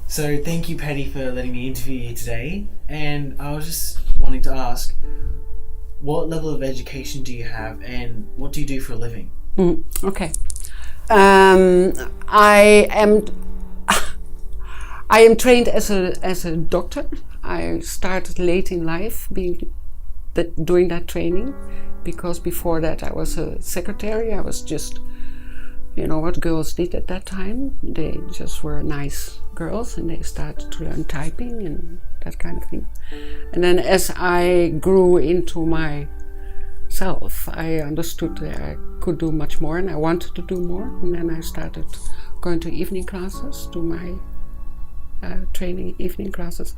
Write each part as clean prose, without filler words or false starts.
So thank you, Patti, for letting me interview you today. And I was just wanting to ask, what level of education do you have, and what do you do for a living? Okay. I am trained as a doctor. I started late in life doing that training, because before that I was a secretary. I was just, what girls did at that time. They just were nice girls and they started to learn typing and that kind of thing. And then as I grew into myself, I understood that I could do much more and I wanted to do more. And then I started going to evening classes, do my training evening classes.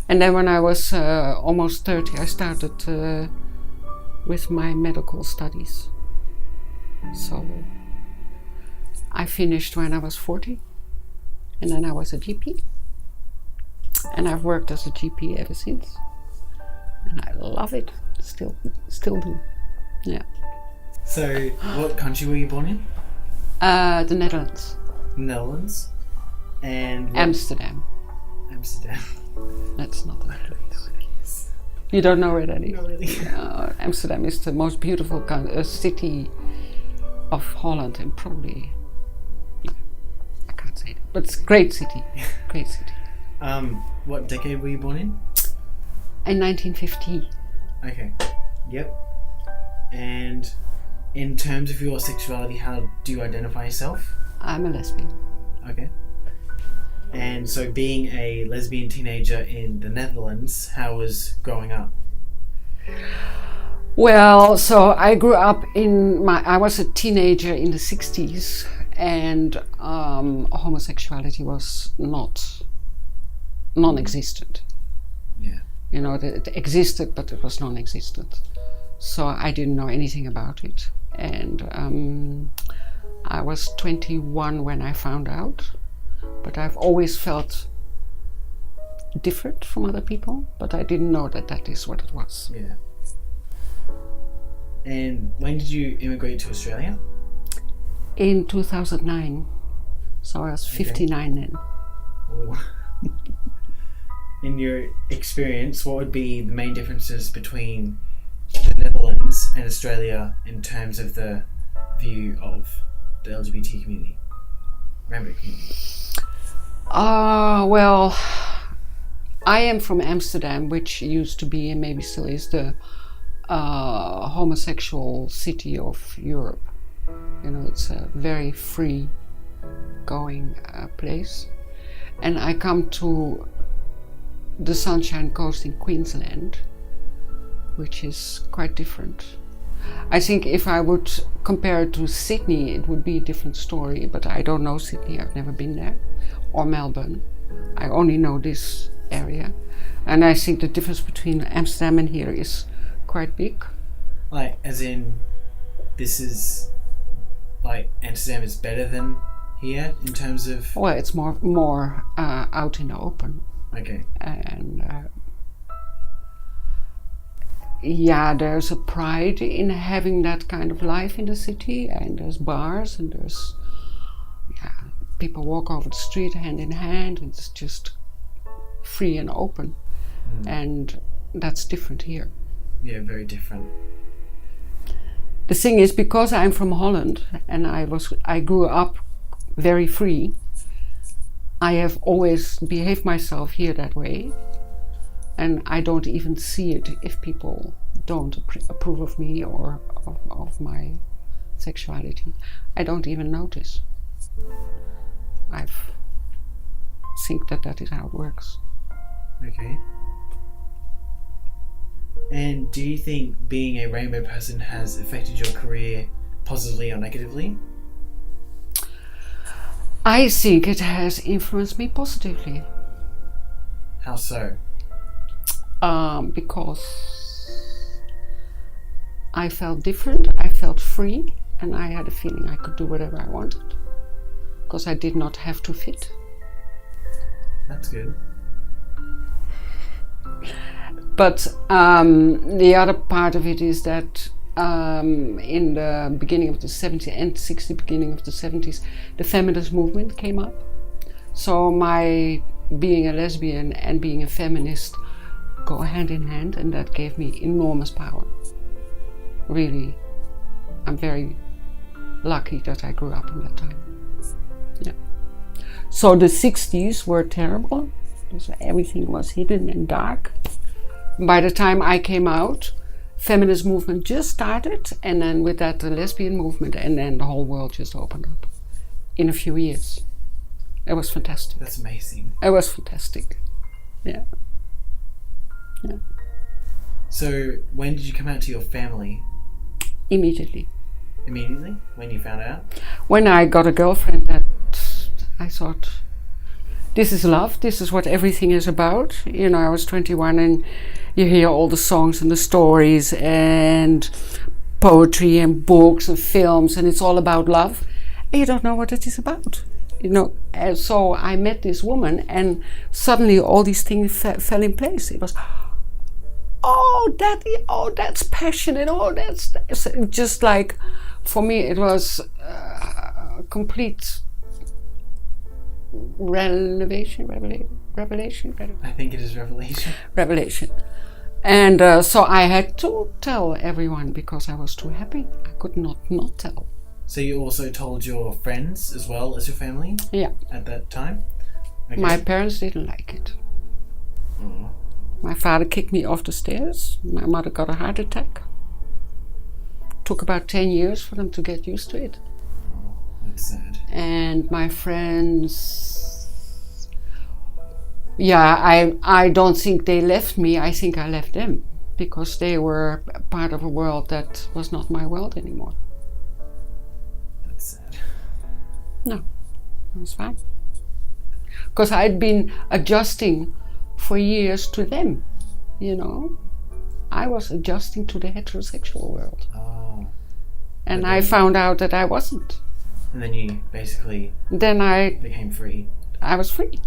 And then when I was almost 30, I started with my medical studies. So I finished when I was 40, and then I was a GP. And I've worked as a GP ever since. And I love it, still do. Yeah. So what country were you born in? The Netherlands. Netherlands? And Amsterdam. Amsterdam. That's not that place. You don't know where that is? Not really. Amsterdam is the most beautiful city of Holland, and probably, I can't say it, but it's a great city. Great city. What decade were you born in? In 1950. Okay. Yep. And in terms of your sexuality, how do you identify yourself? I'm a lesbian. Okay. And so being a lesbian teenager in the Netherlands, how was growing up? Well, so I grew up I was a teenager in the 60s, and homosexuality was non-existent. Yeah. It existed, but it was non-existent. So I didn't know anything about it. And I was 21 when I found out. But I've always felt different from other people, but I didn't know that is what it was. Yeah. And when did you immigrate to Australia? In 2009. So I was 59 then. Oh. In your experience, what would be the main differences between the Netherlands and Australia in terms of the view of the LGBT community? Rainbow community? Well, I am from Amsterdam, which used to be, and maybe still is, the homosexual city of Europe. It's a very free going place. And I come to the Sunshine Coast in Queensland, which is quite different. I think if I would compare it to Sydney, it would be a different story, but I don't know Sydney, I've never been there, or Melbourne. I only know this area. And I think the difference between Amsterdam and here is quite big. Like, as in, this is, like, Amsterdam is better than here in terms of... Well, it's more out in the open. Okay. And yeah, there's a pride in having that kind of life in the city, and there's bars, and there's people walk over the street hand in hand, and it's just free and open. And that's different here. Yeah, very different. The thing is, because I'm from Holland and I grew up very free, I have always behaved myself here that way. And I don't even see it if people don't approve of me or of my sexuality. I don't even notice. I think that is how it works. Okay. And do you think being a rainbow person has affected your career positively or negatively? I think it has influenced me positively. How so? Because I felt different, I felt free, and I had a feeling I could do whatever I wanted, because I did not have to fit. That's good. But the other part of it is that in the beginning of the 70s and 60s, beginning of the 70s, the feminist movement came up. So my being a lesbian and being a feminist go hand in hand, and that gave me enormous power. Really, I'm very lucky that I grew up in that time. Yeah. So the 60s were terrible. So everything was hidden and dark. By the time I came out, feminist movement just started, and then with that the lesbian movement, and then the whole world just opened up in a few years. It was fantastic. That's amazing. It was fantastic. Yeah. Yeah. So when did you come out to your family? Immediately. Immediately? When you found out? When I got a girlfriend, that I thought, this is love, this is what everything is about. You know, I was 21 and you hear all the songs and the stories and poetry and books and films, and it's all about love. And you don't know what it is about. You know, and so I met this woman, and suddenly all these things fell in place. It was, that's passionate. That's just like, for me, it was complete revelation. I think it is revelation. Revelation. And so I had to tell everyone because I was too happy. I could not tell. So you also told your friends as well as your family? Yeah. At that time? Okay. My parents didn't like it. Oh. My father kicked me off the stairs. My mother got a heart attack. Took about 10 years for them to get used to it. Oh, that's sad. And my friends, yeah, I don't think they left me. I think I left them because they were part of a world that was not my world anymore. That's sad. No, it was fine. Because I'd been adjusting for years to them, you know. I was adjusting to the heterosexual world. Oh. And I found out that I wasn't. And then you basically Then I became free. I was free.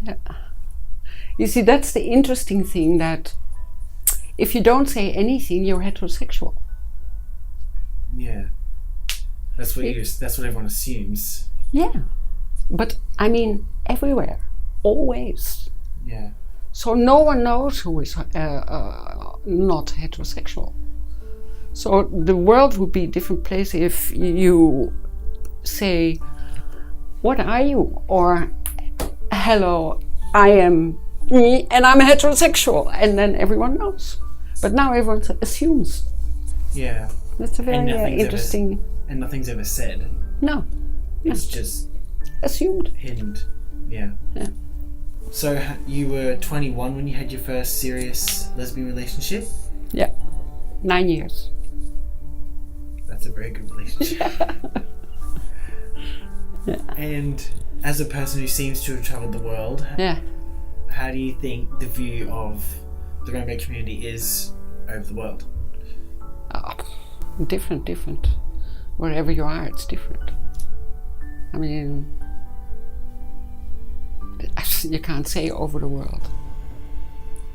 Yeah. You see, that's the interesting thing, that if you don't say anything, you're heterosexual. Yeah. That's what everyone assumes. Yeah. But I mean, everywhere, always. Yeah. So no one knows who is not heterosexual. So the world would be a different place if you say, what are you? Or, hello, I am me and I'm heterosexual. And then everyone knows. But now everyone assumes. Yeah. That's a very interesting... And nothing's ever said. No. It's just... assumed. Hidden. Yeah. Yeah. So you were 21 when you had your first serious lesbian relationship? Yeah. 9 years. That's a very good relationship. Yeah. And as a person who seems to have travelled the world, Yeah. how do you think the view of the rainbow community is over the world? Oh, different. Wherever you are, it's different. I mean, you can't say over the world.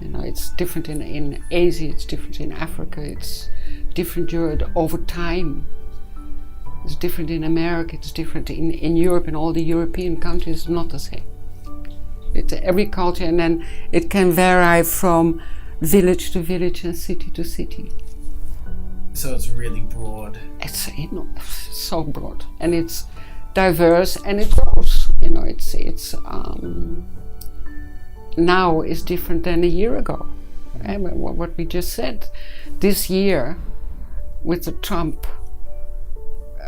You know, it's different in Asia, it's different in Africa, it's different over time. It's different in America, it's different in Europe, and all the European countries, not the same. It's every culture, and then it can vary from village to village and city to city. So it's really broad. It's so broad, and it's diverse, and it grows. You know, it's now is different than a year ago. And what we just said, this year, with the Trump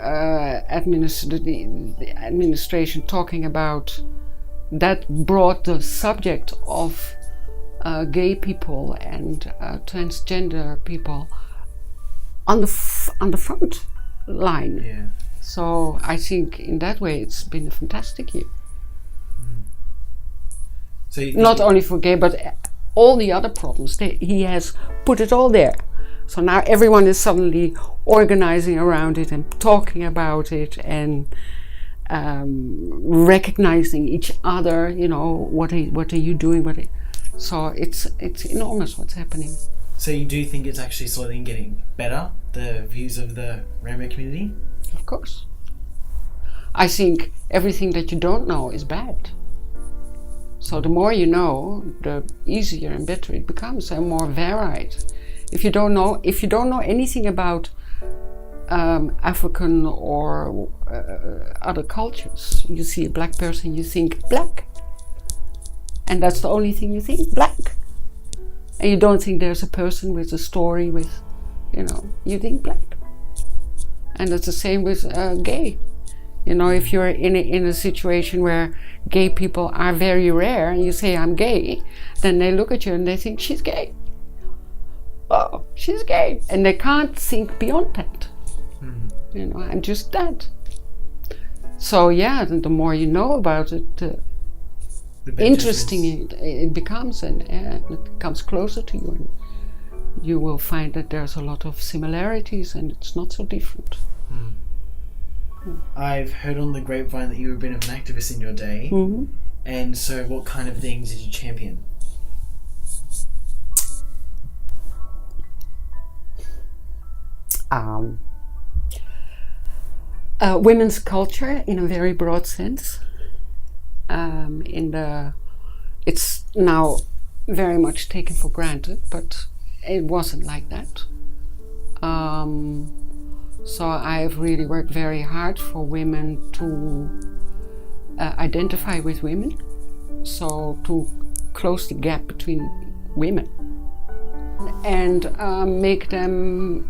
administration talking about that, brought the subject of gay people and transgender people on the front line. Yeah. So I think in that way it's been a fantastic year. So not only for gay, but all the other problems. He has put it all there. So now everyone is suddenly organizing around it and talking about it and recognizing each other. You know, what are you doing? So it's enormous what's happening. So you do think it's actually slowly getting better, the views of the rainbow community? Of course. I think everything that you don't know is bad. So the more you know, the easier and better it becomes, and more varied. If you don't know anything about African or other cultures, you see a black person, you think black, and that's the only thing you think, black. And you don't think there's a person with a story with, you think black. And it's the same with gay. If you're in a situation where gay people are very rare and you say I'm gay, then they look at you and they think she's gay. Oh, she's gay. And they can't think beyond that. I'm just that. So yeah, the more you know about it, the interesting it becomes, and it comes closer to you, and you will find that there's a lot of similarities and it's not so different. I've heard on the grapevine that you were a bit of an activist in your day, and so what kind of things did you champion? Women's culture in a very broad sense. It's now very much taken for granted, but it wasn't like that. So I've really worked very hard for women to identify with women, so to close the gap between women and make them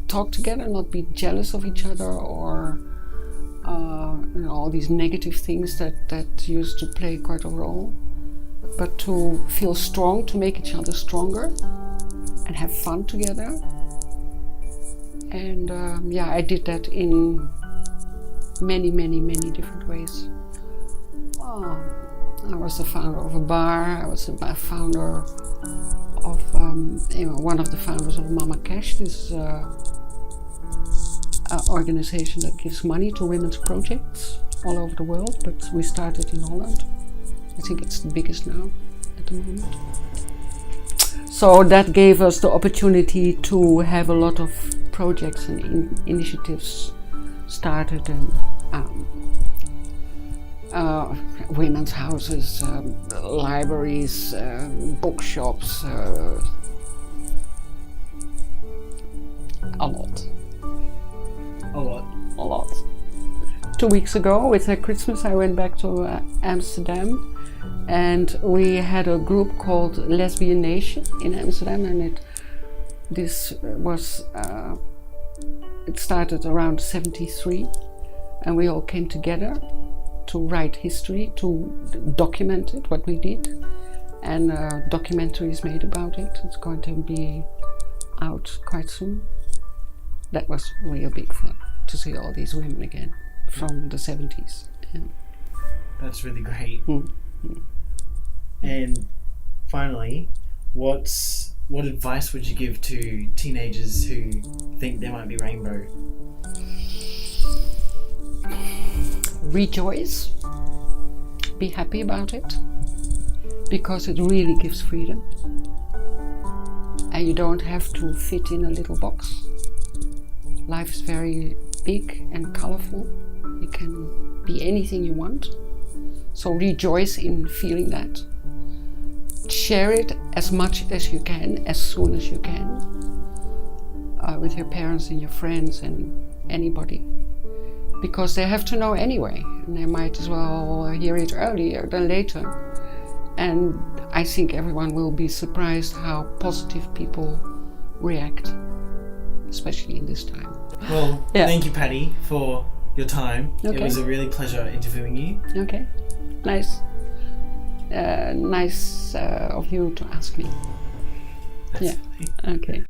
talk together, not be jealous of each other, or all these negative things that used to play quite a role, but to feel strong, to make each other stronger and have fun together. And I did that in many, many, many different ways. I was the founder of a bar. I was the founder of one of the founders of Mama Cash. This is an organization that gives money to women's projects all over the world, but we started in Holland. I think it's the biggest now at the moment. So that gave us the opportunity to have a lot of projects and initiatives started, and women's houses, libraries, bookshops, a lot. A lot. 2 weeks ago, with Christmas, I went back to Amsterdam, and we had a group called Lesbian Nation in Amsterdam, and it started around 73, and we all came together to write history, to document it, what we did, and a documentary is made about it. It's going to be out quite soon. That was really big fun to see all these women again from the 70s. Yeah. That's really great. And finally, what advice would you give to teenagers who think they might be rainbow? Rejoice. Be happy about it, because it really gives freedom. And you don't have to fit in a little box. Life is very big and colorful. You can be anything you want. So rejoice in feeling that. Share it as much as you can, as soon as you can, with your parents and your friends and anybody. Because they have to know anyway, and they might as well hear it earlier than later. And I think everyone will be surprised how positive people react, especially in this time. Well, Thank you, Patti, for your time. Okay. It was a really pleasure interviewing you. Okay, nice. Nice of you to ask me. That's Okay.